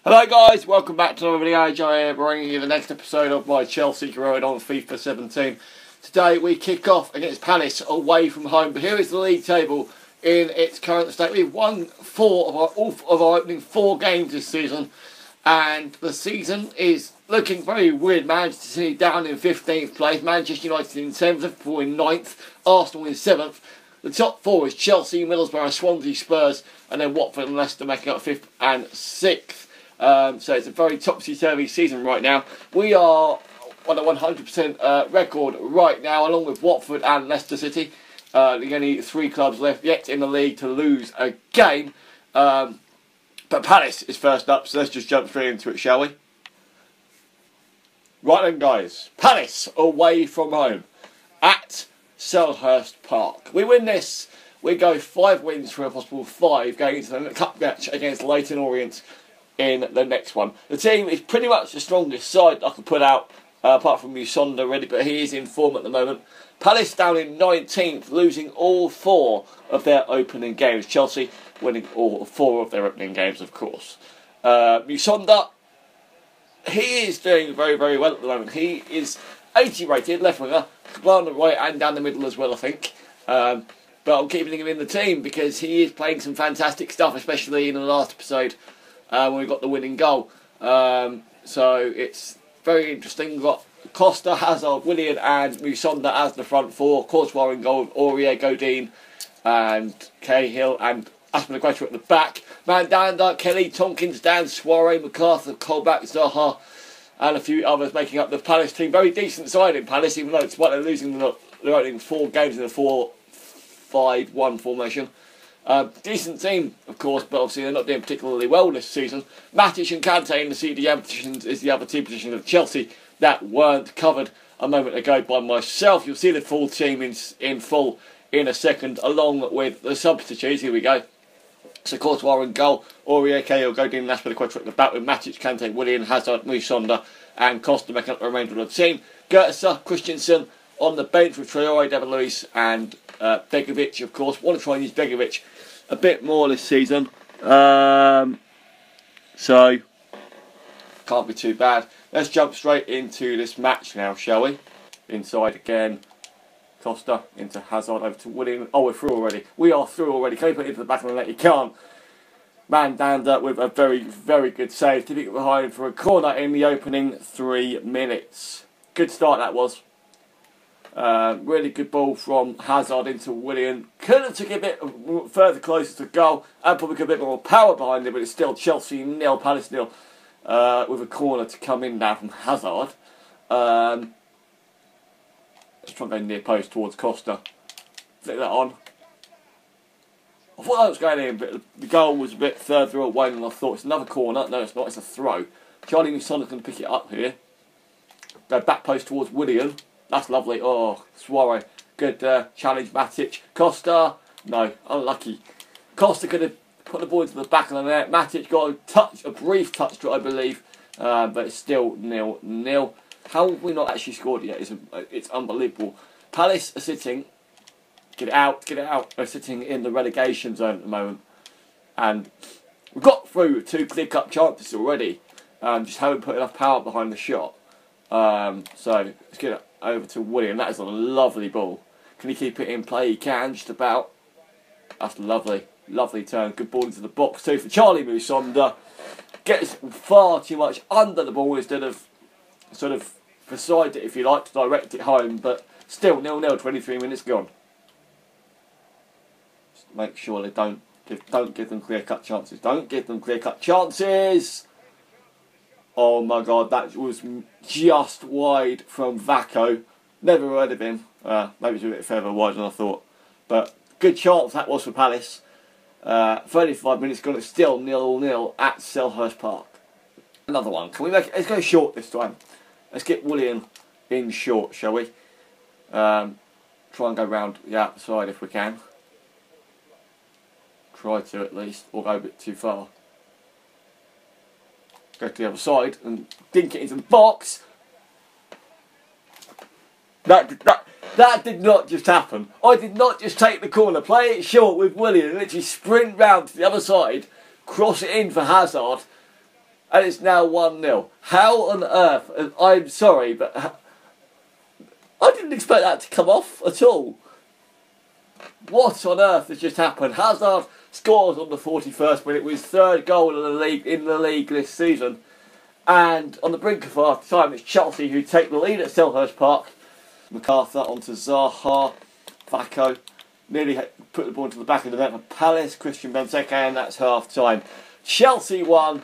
Hello guys, welcome back to another video. I am bringing you the next episode of my Chelsea career on FIFA 17. Today we kick off against Palace away from home. But here is the league table in its current state. We've won all of our opening 4 games this season, and the season is looking very weird. Manchester City down in 15th place, Manchester United in 7th, Liverpool in 9th, Arsenal in 7th. The top 4 is Chelsea, Middlesbrough, Swansea, Spurs, and then Watford and Leicester making up 5th and 6th. So it's a very topsy-turvy season right now. We are on a 100% record right now, along with Watford and Leicester City. The only 3 clubs left yet in the league to lose a game. But Palace is first up, so let's just jump straight into it, shall we? Right then, guys. Palace away from home at Selhurst Park. We win this, we go 5 wins for a possible 5 going into the cup match against Leyton Orient in the next one. The team is pretty much the strongest side I could put out, apart from Musonda already, but he is in form at the moment. Palace down in 19th, losing all 4 of their opening games. Chelsea winning all 4 of their opening games, of course. Musonda, he is doing very, very well at the moment. He is 80 rated, left winger, on the right and down the middle as well, I think. But I'm keeping him in the team because he is playing some fantastic stuff, especially in the last episode when we got the winning goal. So it's very interesting. We've got Costa, Hazard, Willian and Musonda as the front 4. Courtois in goal with Aurier, Godin and Cahill and Aspilicueta at the back. Mandanda, Kelly, Tompkins, Dan, Suarez, MacArthur, Colback, Zaha and a few others making up the Palace team. Very decent side in Palace, even though despite they're losing the opening 4 games in the 4-5-1 formation. Decent team, of course, but obviously they're not doing particularly well this season. Matic and Kante in the CDM positions is the other 2 positions of Chelsea that weren't covered a moment ago by myself. You'll see the full team in full in a second, along with the substitutes. Here we go. So Courtois in goal, Aurier, Cahill, Godin and Aspilicueta at the back with Matic, Kante, Willian, Hazard, Musonda and Costa making up the remainder of the team. Goetze, Christensen on the bench with Traore, David Luiz and Begovic, of course. Want to try and use Begovic a bit more this season, so can't be too bad. Let's jump straight into this match now, shall we? Inside again, Costa into Hazard, over to Willian. Oh, we're through already. We are through already. Can you put it into the back of the net? You can't. Mandanda with a very, very good save, keeping it behind for a corner in the opening 3 minutes. Good start that was. Really good ball from Hazard into Willian. Could have took it a bit further closer to goal and probably got a bit more power behind it, but it's still Chelsea 0, Palace 0, with a corner to come in now from Hazard. Let's try and go near post towards Costa. Flick that on. I thought that was going in, but the goal was a bit further away than I thought. It's another corner. No, it's not. It's a throw. Charlie Musonda's going to pick it up here. Go back post towards Willian. That's lovely. Oh, Suarez. Good challenge, Matic. Costa. No, unlucky. Costa could have put the ball into the back of the net. Matic got a brief touch to it, I believe. But it's still 0-0. How have we not actually scored yet? It's unbelievable. Palace are sitting. Get it out, get it out. They're sitting in the relegation zone at the moment. And we've got through 2 clear-cut chances already. Just haven't put enough power behind the shot. So let's get it over to Willian. That is a lovely ball. Can he keep it in play? He can, just about. That's lovely. Lovely turn. Good ball into the box too for Charlie Musonda. Gets far too much under the ball instead of sort of beside it, if you like, to direct it home. But still 0-0, 23 minutes gone. Just make sure they don't give them clear-cut chances. Don't give them clear-cut chances. Oh my God, that was just wide from Vako. Never heard of him. Maybe it's a bit further wide than I thought. But good chance that was for Palace. 35 minutes gone, it's still 0-0 at Selhurst Park. Another one. Can we make it? Let's go short this time. Let's get Willian in short, shall we? Try and go round the outside if we can. Try to at least, or go a bit too far. Go to the other side and dink it into the box. That did not just happen. I did not just take the corner, play it short with Willian and literally sprint round to the other side, cross it in for Hazard and it's now 1-0. How on earth? I'm sorry, but I didn't expect that to come off at all. What on earth has just happened? Hazard scores on the 41st minute with his third goal in the league this season. And on the brink of half time, it's Chelsea who take the lead at Selhurst Park. MacArthur onto Zaha. Vacco nearly put the ball into the back of the net for Palace. Christian Benteke, and that's half time. Chelsea 1,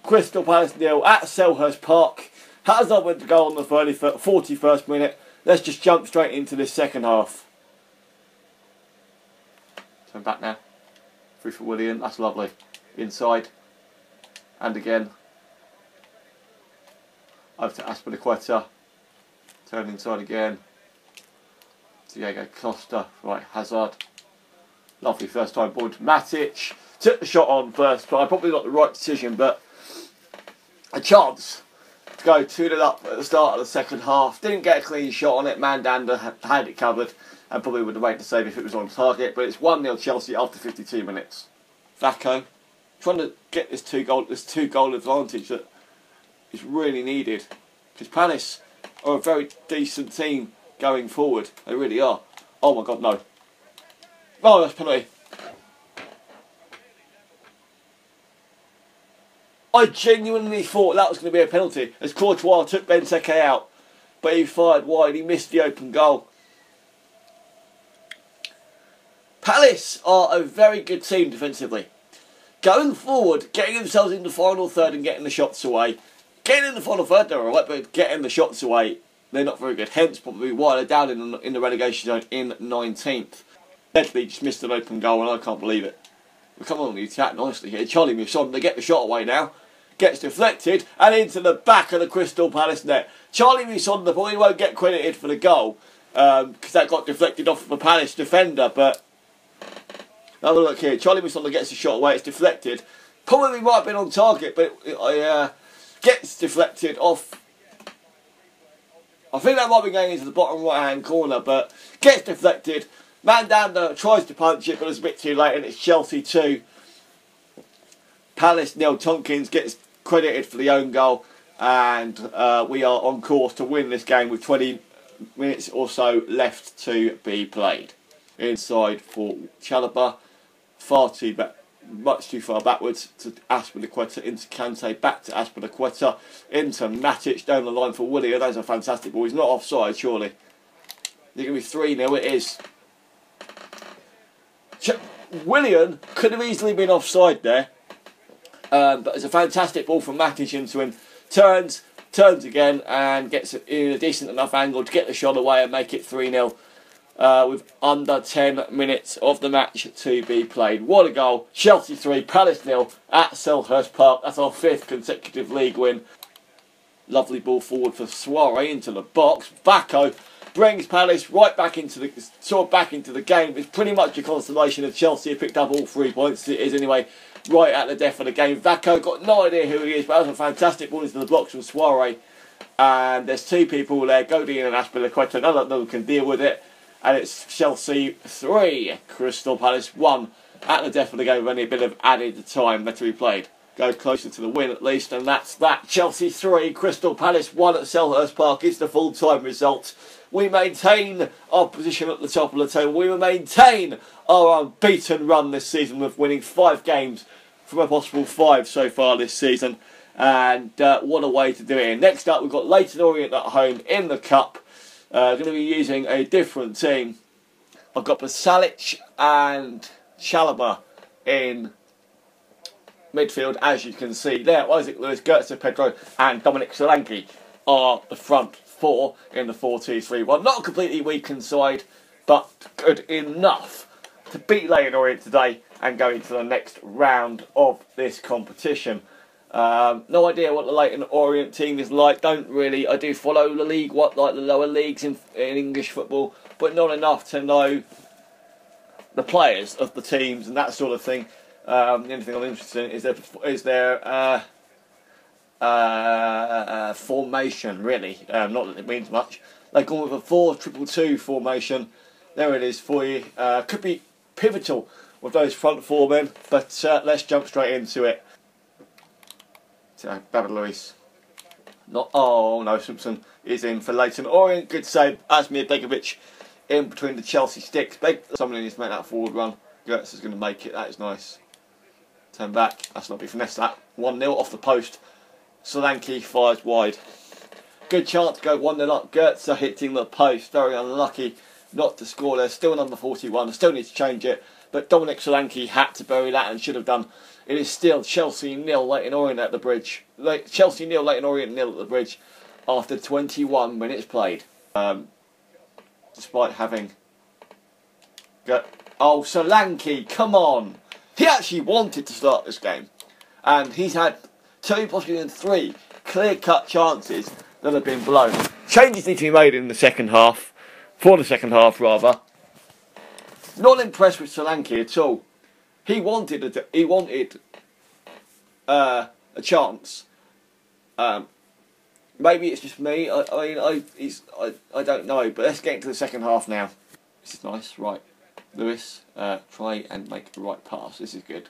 Crystal Palace 0 at Selhurst Park. Hazard went to goal on the 41st minute. Let's just jump straight into this second half. Turn back now. Free for Willian. That's lovely. Inside. And again. Over to Aspilicueta. Turn inside again. Diego Costa. Right, Hazard. Lovely first time ball to Matic. Took the shot on first try. Probably not the right decision, but a chance to go 2-0 up at the start of the second half. Didn't get a clean shot on it. Mandanda had it covered and probably would have made the save if it was on target. But it's 1-0 Chelsea after 52 minutes. Vacco trying to get this two goal advantage that is really needed, because Palace are a very decent team going forward. They really are. Oh my God, no! Oh, that's penalty. I genuinely thought that was going to be a penalty as Courtois took Benteke out, but he fired wide. He missed the open goal. Palace are a very good team defensively. Going forward, getting themselves in the final third and getting the shots away. Getting in the final third, they're alright, but getting the shots away, they're not very good. Hence, probably why they're down in the relegation zone in 19th. Deadly just missed an open goal, and I can't believe it. We're coming on the attack nicely here. Charlie moves on. They get the shot away now. Gets deflected and into the back of the Crystal Palace net. Charlie Muson, the boy, won't get credited for the goal because that got deflected off of a Palace defender. But have a look here. Charlie Muson gets the shot away. It's deflected. Probably might have been on target, but it gets deflected off. I think that might be going into the bottom right-hand corner, but gets deflected. Mandanda tries to punch it, but it's a bit too late, and it's Chelsea 2. Palace 0. Tompkins gets credited for the own goal, and we are on course to win this game with 20 minutes or so left to be played. Inside for Chalobah, much too far backwards to Aspilicueta, into Kante, back to Aspilicueta, into Matic, down the line for Willian. That's a fantastic ball. He's not offside, surely. It's going to be 3-0, it is. Willian could have easily been offside there. But it's a fantastic ball from Matic into him. Turns again and gets it in a decent enough angle to get the shot away and make it 3-0 with under 10 minutes of the match to be played. What a goal. Chelsea 3, Palace 0 at Selhurst Park. That's our 5th consecutive league win. Lovely ball forward for Suarez into the box. Vacco brings Palace right back into the game. It's pretty much a consolation of Chelsea have picked up all 3 points. It is anyway. Right at the death of the game. Vacco got no idea who he is, but that was a fantastic ball into the box from Suarez. And there's 2 people there, Godin and Aspilicueta. None of them can deal with it. And it's Chelsea 3, Crystal Palace 1 at the death of the game with only a bit of added time left to be played. Go closer to the win at least, and that's that. Chelsea 3, Crystal Palace 1 at Selhurst Park. It's the full-time result. We maintain our position at the top of the table. We maintain our unbeaten run this season with winning 5 games from a possible 5 so far this season. And what a way to do it. Next up, we've got Leyton Orient at home in the Cup. Going to be using a different team. I've got Basalic and Chalobah in midfield, as you can see there. Isaac Lewis, Gertzer Pedro and Dominic Solanke are the front 4 in the 4-2-3-1. Not a completely weakened side, but good enough to beat Leyton Orient today and go into the next round of this competition. No idea what the Leyton Orient team is like. I do follow the league, like the lower leagues in English football, but not enough to know the players of the teams and that sort of thing. The only thing I'm interested in is their formation, really. Not that it means much. They've gone with a 4-2-2 formation. There it is for you. Could be pivotal with those front 4 men, but let's jump straight into it. to David Luiz. Not, oh no, Simpson is in for Leighton Orient. Good save. Asmir Begovic in between the Chelsea sticks. Someone needs to make that forward run. Gertz is going to make it. That is nice. Turn back. That's not be finesse that. 1-0 off the post. Solanke fires wide. Good chance to go 1-0 up. Gertz are hitting the post. Very unlucky not to score there. Still number 41. Still need to change it. But Dominic Solanke had to bury that and should have done. It is still Chelsea 0, Leighton Orient at the bridge. Chelsea 0, Leighton Orient 0 at the bridge after 21 minutes played. Despite having... Oh, Solanke, come on! He actually wanted to start this game. And he's had 2, possibly 3 clear-cut chances that have been blown. Changes need to be made in the second half. For the second half, rather. Not impressed with Solanke at all. He wanted a chance. Maybe it's just me. I don't know. But let's get into the second half now. This is nice, right? Lewis, try and make the right pass. This is good.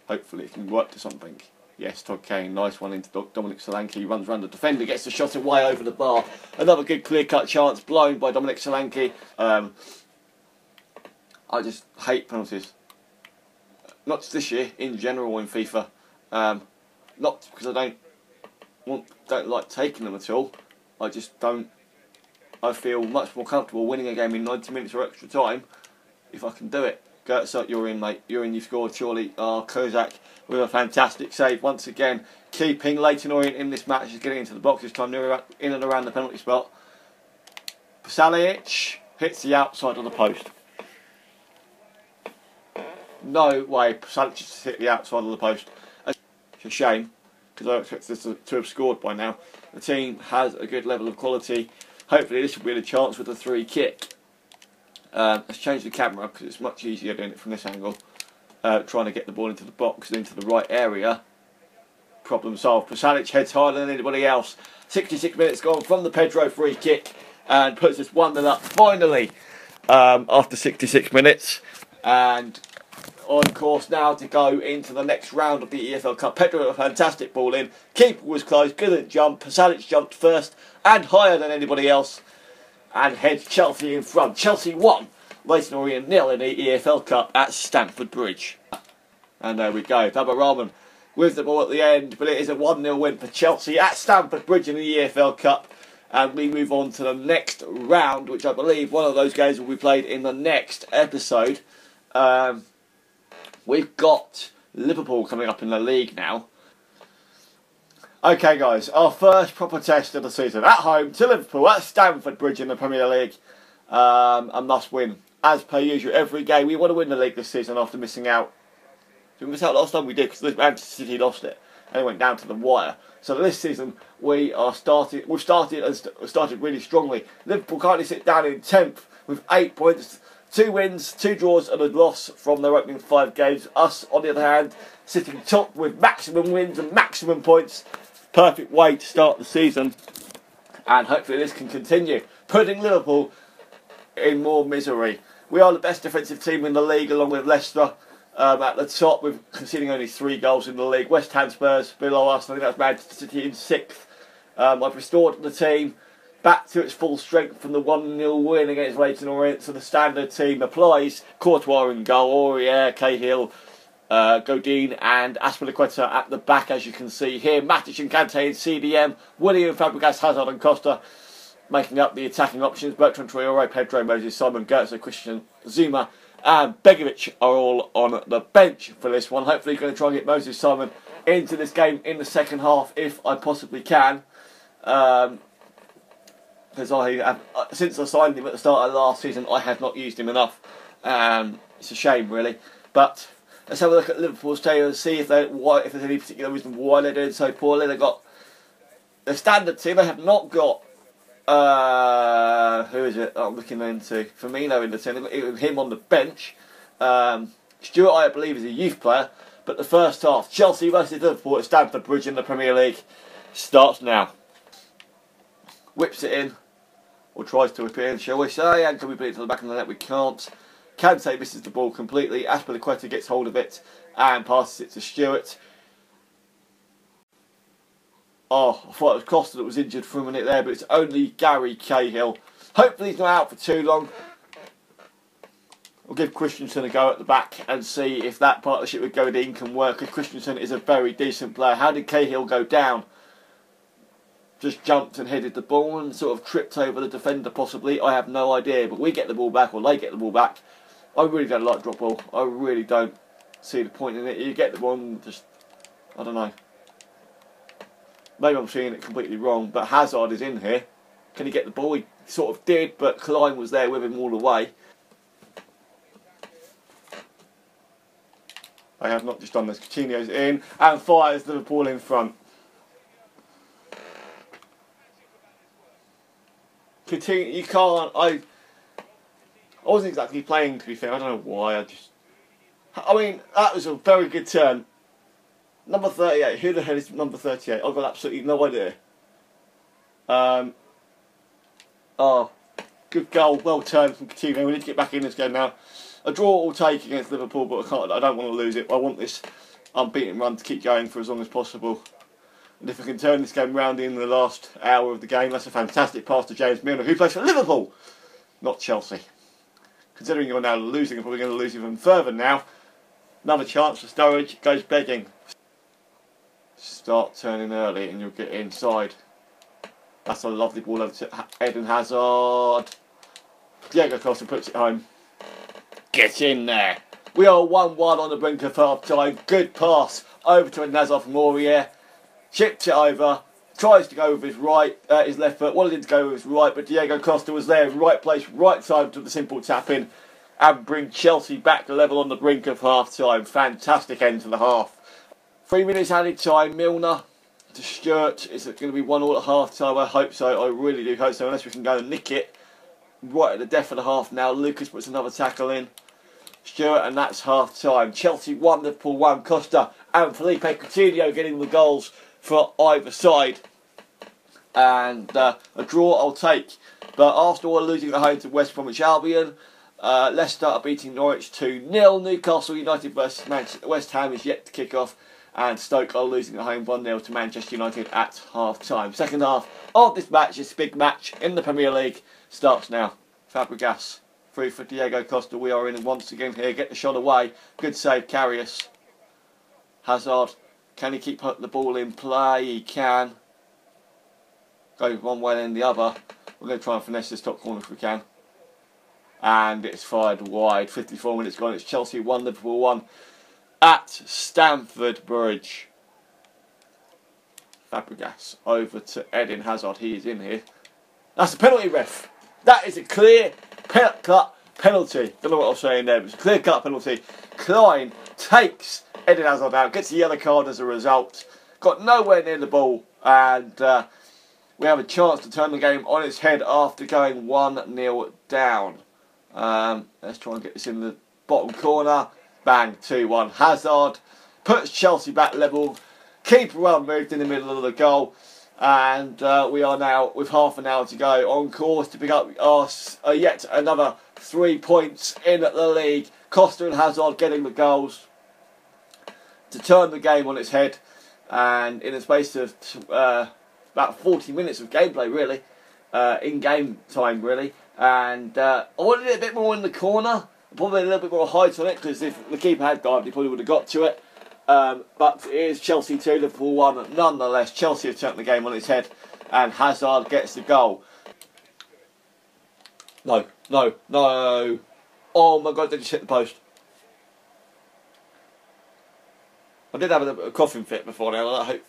Hopefully it can work to something. Yes, Todd Kane, nice one into Dominic Solanke. He runs around the defender, gets the shot away over the bar. Another good clear-cut chance blown by Dominic Solanke. I just hate penalties. Not just this year, in general in FIFA. Not because I don't like taking them at all. I just don't. I feel much more comfortable winning a game in 90 minutes or extra time if I can do it. Gertz, you're in, mate. You're in. You've scored, surely. Oh, Kozak with a fantastic save once again, keeping Leighton Orient in this match. Is getting into the box this time, in and around the penalty spot. Pasalic hits the outside of the post. No way, Pasalic just hit the outside of the post. It's a shame, because I expect this to have scored by now. The team has a good level of quality. Hopefully this will be the chance with a 3 kick. Let's change the camera, because it's much easier doing it from this angle. Trying to get the ball into the box and into the right area. Problem solved. Pasalic heads harder than anybody else. 66 minutes gone from the Pedro free kick, and puts us 1-0 up finally after 66 minutes. And on course now to go into the next round of the EFL Cup. Pedro got a fantastic ball in. Keeper was close, couldn't jump. Pasalic jumped first and higher than anybody else, and heads Chelsea in front. Chelsea 1, Leighton Orient 0 in the EFL Cup at Stamford Bridge. And there we go. Baba Rahman with the ball at the end, but it is a 1-0 win for Chelsea at Stamford Bridge in the EFL Cup. And we move on to the next round, which I believe one of those games will be played in the next episode. We've got Liverpool coming up in the league now. Okay guys, our first proper test of the season. At home to Liverpool at Stamford Bridge in the Premier League. A must win. As per usual, every game. We want to win the league this season after missing out. Did we miss out last time? We did, because Manchester City lost it. And it went down to the wire. So this season we've started really strongly. Liverpool currently sit down in 10th with 8 points. 2 wins, 2 draws and a loss from their opening 5 games. Us, on the other hand, sitting top with maximum wins and maximum points. Perfect way to start the season. And hopefully this can continue, putting Liverpool in more misery. We are the best defensive team in the league, along with Leicester. At the top, with conceding only 3 goals in the league. West Ham, Spurs below us. I think that's Manchester City in 6th. I've restored the team back to its full strength from the 1-0 win against Leighton Orient. So the standard team applies. Courtois in goal, Aurier, Cahill, Godin and Aspilicueta at the back, as you can see here. Matic and Kante in CDM. William, Fabregas, Hazard and Costa making up the attacking options. Bertrand Traore, Pedro, Moses, Simon, Gertz, Christian, Zuma and Begovic are all on the bench for this one. Hopefully going to try and get Moses Simon into this game in the second half if I possibly can. Because since I signed him at the start of last season, I have not used him enough. It's a shame, really. But let's have a look at Liverpool's table and see if there's any particular reason why they're doing so poorly. They've got the standard team. They have not got who is it I'm looking into? Firmino in the team. They've got him on the bench. Stewart, I believe, is a youth player. But the first half, Chelsea versus Liverpool at Stamford Bridge in the Premier League, starts now. Whips it in, or tries to whip it in, shall we say, and can we put it to the back of the net? We can't. Kante misses the ball completely. Aspilicueta gets hold of it and passes it to Stewart. Oh, I thought it was Costa that was injured for a minute there, but it's only Gary Cahill. Hopefully he's not out for too long. We'll give Christensen a go at the back and see if that partnership with Godin can work. Because Christensen is a very decent player. How did Cahill go down? Just jumped and headed the ball and sort of tripped over the defender possibly. I have no idea. But we get the ball back, or they get the ball back. I really don't like drop ball. I really don't see the point in it. You get the ball and just, I don't know. Maybe I'm seeing it completely wrong, but Hazard is in here. Can he get the ball? He sort of did, but Klein was there with him all the way. I have not just done this. Coutinho's in and fires Liverpool in front. Coutinho, you can't. I wasn't exactly playing, to be fair. I don't know why. I mean, that was a very good turn. Number 38. Who the hell is number 38? I've got absolutely no idea. Oh, good goal. Well turned from Coutinho. We need to get back in this game now. A draw will take against Liverpool, but I don't want to lose it. I want this unbeaten run to keep going for as long as possible. And if we can turn this game round in the last hour of the game, that's a fantastic pass to James Milner, who plays for Liverpool, not Chelsea. Considering you're now losing, you're probably going to lose even further now. Another chance for Sturridge, goes begging. Start turning early and you'll get inside. That's a lovely ball over to Eden Hazard. Diego Costa puts it home. Get in there. We are 1-1 on the brink of half time. Good pass over to Eden Hazard from Aurier. Chips it over. Tries to go with his his left foot. Wanted to go with his right, but Diego Costa was there. Right place, right time to the simple tap in. And bring Chelsea back to level on the brink of half time. Fantastic end to the half. 3 minutes added time. Milner to Stewart. Is it going to be 1-1 at half time? I hope so. I really do hope so. Unless we can go and nick it right at the death of the half now. Lucas puts another tackle in. Stewart, and that's half time. Chelsea 1, Liverpool 1. Costa and Felipe Coutinho getting the goals for either side. And a draw I'll take. But Arsenal are losing at home to West Bromwich Albion. Leicester are beating Norwich 2-0. Newcastle United versus West Ham is yet to kick off. And Stoke are losing at home 1-0 to Manchester United at half-time. Second half of this match, this big match in the Premier League, starts now. Fabregas through for Diego Costa. We are in once again here. Get the shot away. Good save, Karius. Hazard. Can he keep the ball in play? He can. Go one way then the other. We're going to try and finesse this top corner if we can. And it's fired wide. 54 minutes gone. It's Chelsea 1, Liverpool 1. At Stamford Bridge. Fabregas over to Eden Hazard. He is in here. That's a penalty, ref. That is a clear-cut penalty. Don't know what I was saying there, but it's a clear-cut penalty. Klein takes Eden Hazard out, gets a yellow card as a result. Got nowhere near the ball, and we have a chance to turn the game on its head after going 1-0 down. Let's try and get this in the bottom corner. Bang, 2-1. Hazard puts Chelsea back level. Keeper well moved in the middle of the goal. And we are now, with half an hour to go, on course to pick up yet another 3 points in the league. Costa and Hazard getting the goals to turn the game on its head. And in the space of about 40 minutes of gameplay, really, in-game time, really. And I wanted it a bit more in the corner. Probably a little bit more height on it, because if the keeper had dived, he probably would have got to it. But it is Chelsea 2, Liverpool 1. Nonetheless, Chelsea have turned the game on its head, and Hazard gets the goal. No. Oh my God, they just hit the post. I did have a coughing fit before now. I hope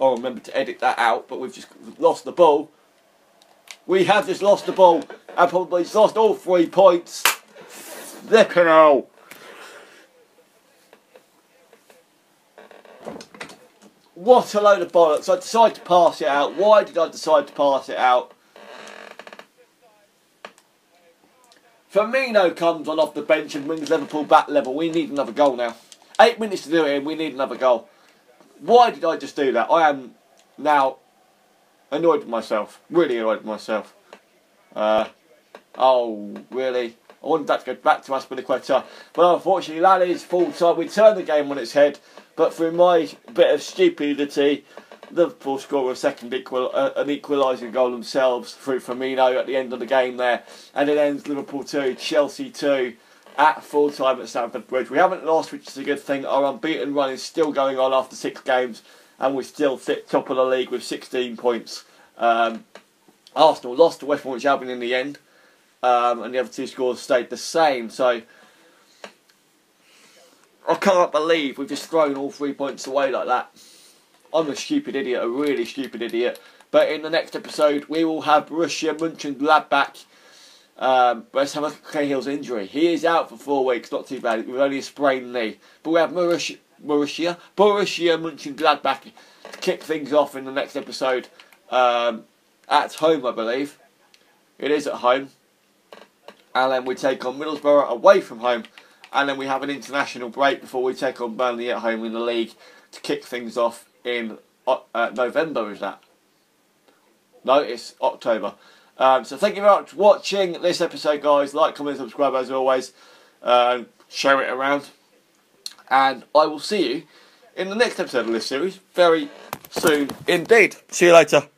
I'll remember to edit that out, but we've just lost the ball. We have just lost the ball, and probably just lost all 3 points. Flipping hell. What a load of bollocks. I decided to pass it out. Why did I decide to pass it out? Firmino comes on off the bench and brings Liverpool back level. We need another goal now. 8 minutes to do it and we need another goal. Why did I just do that? I am now annoyed with myself. Really annoyed with myself. Oh, really? I wanted that to go back to Aspilicueta. But unfortunately, that is full time. We turned the game on its head. But through my bit of stupidity, Liverpool score a second an equalising goal themselves through Firmino at the end of the game there, and it ends Liverpool 2, Chelsea 2 at full time at Stamford Bridge. We haven't lost, which is a good thing. Our unbeaten run is still going on after 6 games, and we still sit top of the league with 16 points. Arsenal lost to West Bromwich Albion in the end, and the other 2 scores stayed the same. So I can't believe we've just thrown all 3 points away like that. I'm a stupid idiot, a really stupid idiot. But in the next episode, we will have Borussia Mönchengladbach. Let's have a Cahill's injury. He is out for 4 weeks, not too bad. With only a sprained knee. But we have Borussia Mönchengladbach to kick things off in the next episode. At home, I believe. It is at home. And then we take on Middlesbrough away from home. And then we have an international break before we take on Burnley at home in the league to kick things off in November, is that? No, it's October. So thank you very much for watching this episode, guys. Like, comment, subscribe as always. Share it around. And I will see you in the next episode of this series very soon indeed. See you later.